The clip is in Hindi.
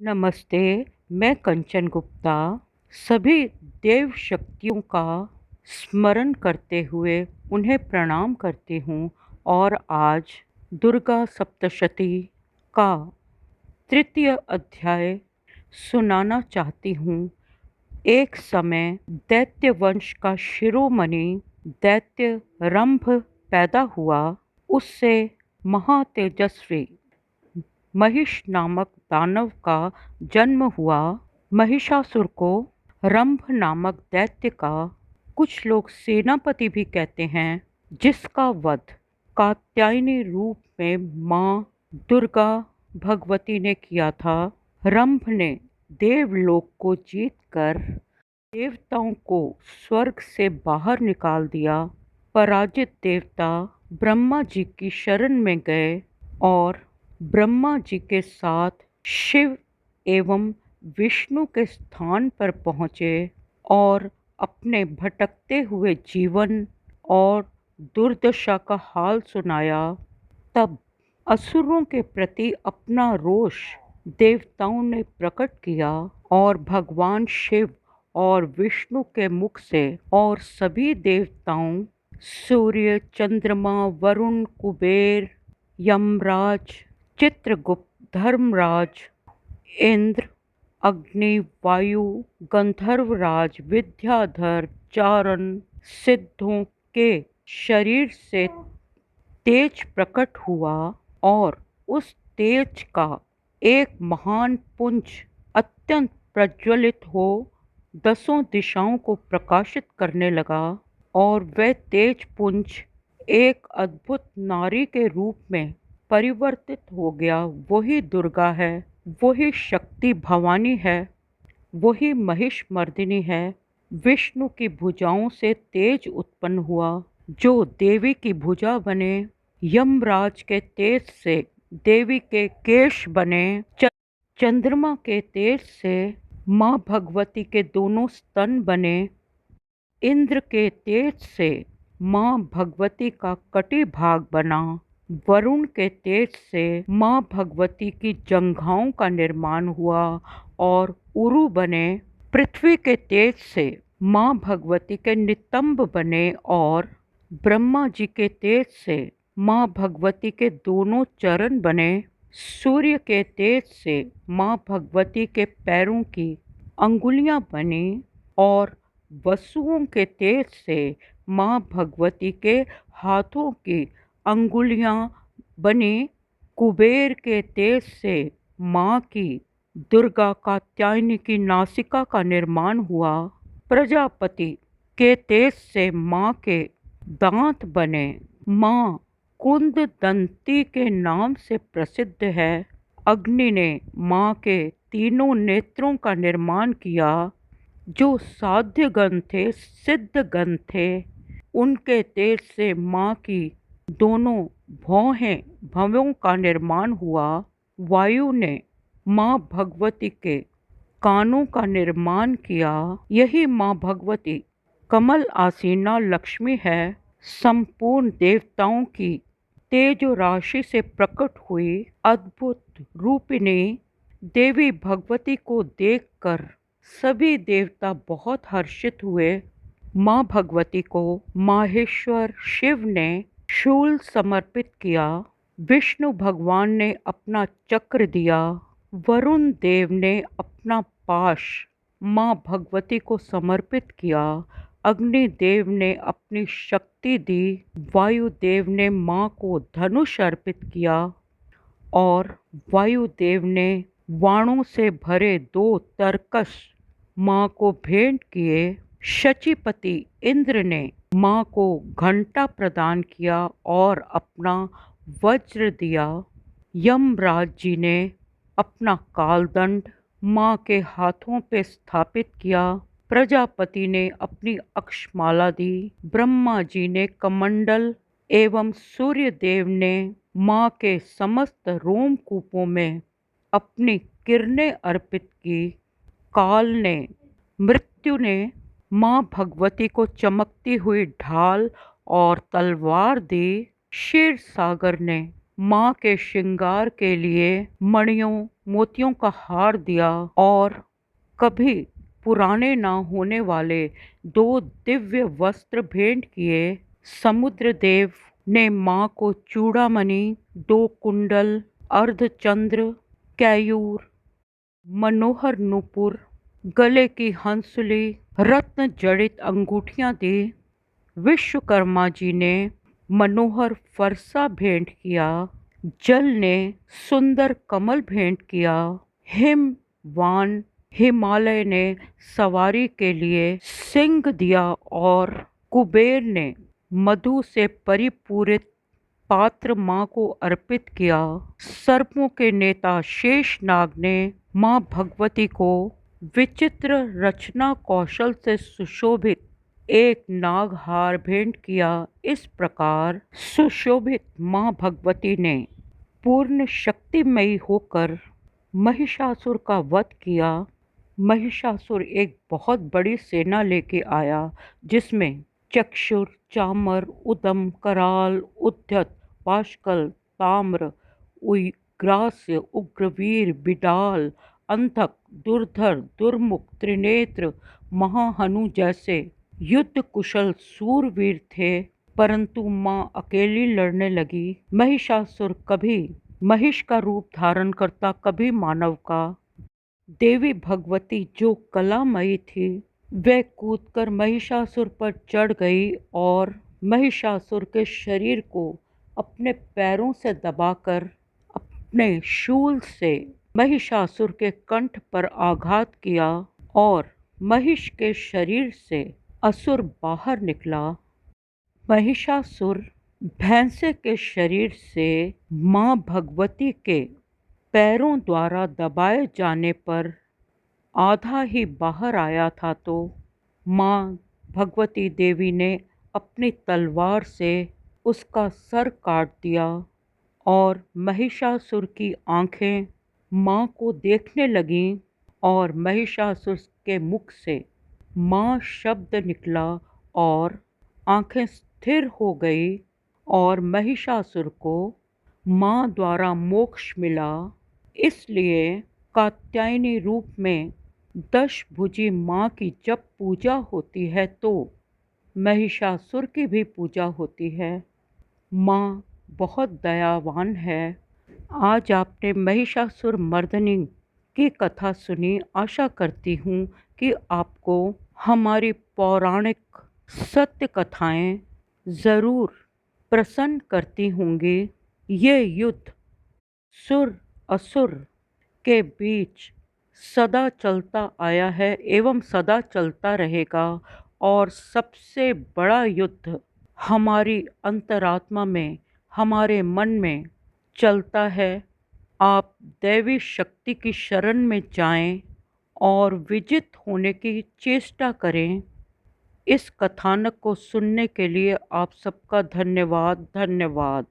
नमस्ते, मैं कंचन गुप्ता सभी देव शक्तियों का स्मरण करते हुए उन्हें प्रणाम करती हूँ और आज दुर्गा सप्तशती का तृतीय अध्याय सुनाना चाहती हूँ। एक समय दैत्य वंश का शिरोमणि दैत्य रंभ पैदा हुआ। उससे महातेजस्वी महिष नामक दानव का जन्म हुआ। महिषासुर को रंभ नामक दैत्य का कुछ लोग सेनापति भी कहते हैं, जिसका वध कात्यायनी रूप में मां दुर्गा भगवती ने किया था। रंभ ने देवलोक को जीतकर देवताओं को स्वर्ग से बाहर निकाल दिया। पराजित देवता ब्रह्मा जी की शरण में गए और ब्रह्मा जी के साथ शिव एवं विष्णु के स्थान पर पहुँचे और अपने भटकते हुए जीवन और दुर्दशा का हाल सुनाया। तब असुरों के प्रति अपना रोष देवताओं ने प्रकट किया और भगवान शिव और विष्णु के मुख से और सभी देवताओं सूर्य, चंद्रमा, वरुण, कुबेर, यमराज, चित्रगुप्त, धर्मराज, इंद्र, अग्नि, वायु, गंधर्वराज, विद्याधर, चारण, सिद्धों के शरीर से तेज प्रकट हुआ और उस तेज का एक महान पुंज अत्यंत प्रज्वलित हो दसों दिशाओं को प्रकाशित करने लगा और वह तेज पुंज एक अद्भुत नारी के रूप में परिवर्तित हो गया। वही दुर्गा है, वही शक्ति भवानी है, वही महिषमर्दिनी है। विष्णु की भुजाओं से तेज उत्पन्न हुआ जो देवी की भुजा बने। यमराज के तेज से देवी के केश बने। चंद्रमा के तेज से माँ भगवती के दोनों स्तन बने। इंद्र के तेज से माँ भगवती का कटी भाग बना। वरुण के तेज से माँ भगवती की जंघाओं का निर्माण हुआ और उरु बने। पृथ्वी के तेज से माँ भगवती के नितंब बने और ब्रह्मा जी के तेज से माँ भगवती के दोनों चरण बने। सूर्य के तेज से माँ भगवती के पैरों की अंगुलियां बनी और वसुओं के तेज से माँ भगवती के हाथों की अंगुलियां बनी। कुबेर के तेज से माँ की दुर्गा कात्यायनी की नासिका का निर्माण हुआ। प्रजापति के तेज से माँ के दांत बने। माँ कुंददंती के नाम से प्रसिद्ध है। अग्नि ने माँ के तीनों नेत्रों का निर्माण किया। जो साध्य गण थे, सिद्ध गण थे, उनके तेज से माँ की दोनों भवों का निर्माण हुआ। वायु ने माँ भगवती के कानों का निर्माण किया। यही माँ भगवती कमल आसीना लक्ष्मी है। संपूर्ण देवताओं की तेज राशि से प्रकट हुई अद्भुत रूपिणी देवी भगवती को देखकर सभी देवता बहुत हर्षित हुए। माँ भगवती को माहेश्वर शिव ने शूल समर्पित किया। विष्णु भगवान ने अपना चक्र दिया। वरुण देव ने अपना पाश माँ भगवती को समर्पित किया। अग्निदेव ने अपनी शक्ति दी। वायुदेव ने माँ को धनुष अर्पित किया और वायुदेव ने वाणों से भरे 2 तरकश माँ को भेंट किए। शचीपति इंद्र ने माँ को घंटा प्रदान किया और अपना वज्र दिया। यमराज जी ने अपना कालदंड माँ के हाथों पे स्थापित किया। प्रजापति ने अपनी अक्षमाला दी। ब्रह्मा जी ने कमंडल एवं सूर्य देव ने माँ के समस्त रोमकूपों में अपनी किरणें अर्पित की। काल ने, मृत्यु ने माँ भगवती को चमकती हुई ढाल और तलवार दी। क्षीर सागर ने माँ के श्रृंगार के लिए मणियों मोतियों का हार दिया और कभी पुराने ना होने वाले 2 दिव्य वस्त्र भेंट किए। समुद्र देव ने माँ को चूड़ामणि, 2 कुंडल, अर्धचंद्र, कैयूर, मनोहर नूपुर, गले की हंसुली, रत्न जड़ित अंगूठियां दी। विश्वकर्मा जी ने मनोहर फरसा भेंट किया। जल ने सुंदर कमल भेंट किया। हिमवान हिमालय ने सवारी के लिए सिंह दिया और कुबेर ने मधु से परिपूरित पात्र माँ को अर्पित किया। सर्पों के नेता शेषनाग ने माँ भगवती को विचित्र रचना कौशल से सुशोभित एक नागहार भेंट किया। इस प्रकार सुशोभित माँ भगवती ने पूर्ण शक्तिमयी होकर महिषासुर का वध किया। महिषासुर एक बहुत बड़ी सेना लेके आया जिसमें चक्षुर, चामर, उदम, कराल, उद्धत, पाशकल, ताम्र, उग्रास्य, उग्रवीर, बिडाल, अंधक, दुर्धर, दुर्मुख, त्रिनेत्र, महाहनु जैसे युद्ध कुशल सूरवीर थे। परंतु माँ अकेली लड़ने लगी। महिषासुर कभी महिष का रूप धारण करता, कभी मानव का। देवी भगवती जो कलामयी थी वह कूदकर महिषासुर पर चढ़ गई और महिषासुर के शरीर को अपने पैरों से दबाकर अपने शूल से महिषासुर के कंठ पर आघात किया और महिष के शरीर से असुर बाहर निकला। महिषासुर भैंसे के शरीर से माँ भगवती के पैरों द्वारा दबाए जाने पर आधा ही बाहर आया था, तो माँ भगवती देवी ने अपनी तलवार से उसका सर काट दिया और महिषासुर की आंखें माँ को देखने लगीं और महिषासुर के मुख से माँ शब्द निकला और आंखें स्थिर हो गई और महिषासुर को माँ द्वारा मोक्ष मिला। इसलिए कात्यायनी रूप में 10 भुजी माँ की जब पूजा होती है तो महिषासुर की भी पूजा होती है। माँ बहुत दयावान है। आज आपने महिषासुर मर्दनी की कथा सुनी। आशा करती हूँ कि आपको हमारी पौराणिक सत्य कथाएं ज़रूर प्रसन्न करती होंगी। ये युद्ध सुर असुर के बीच सदा चलता आया है एवं सदा चलता रहेगा और सबसे बड़ा युद्ध हमारी अंतरात्मा में, हमारे मन में चलता है। आप दैवी शक्ति की शरण में जाएं और विजित होने की चेष्टा करें। इस कथानक को सुनने के लिए आप सबका धन्यवाद। धन्यवाद।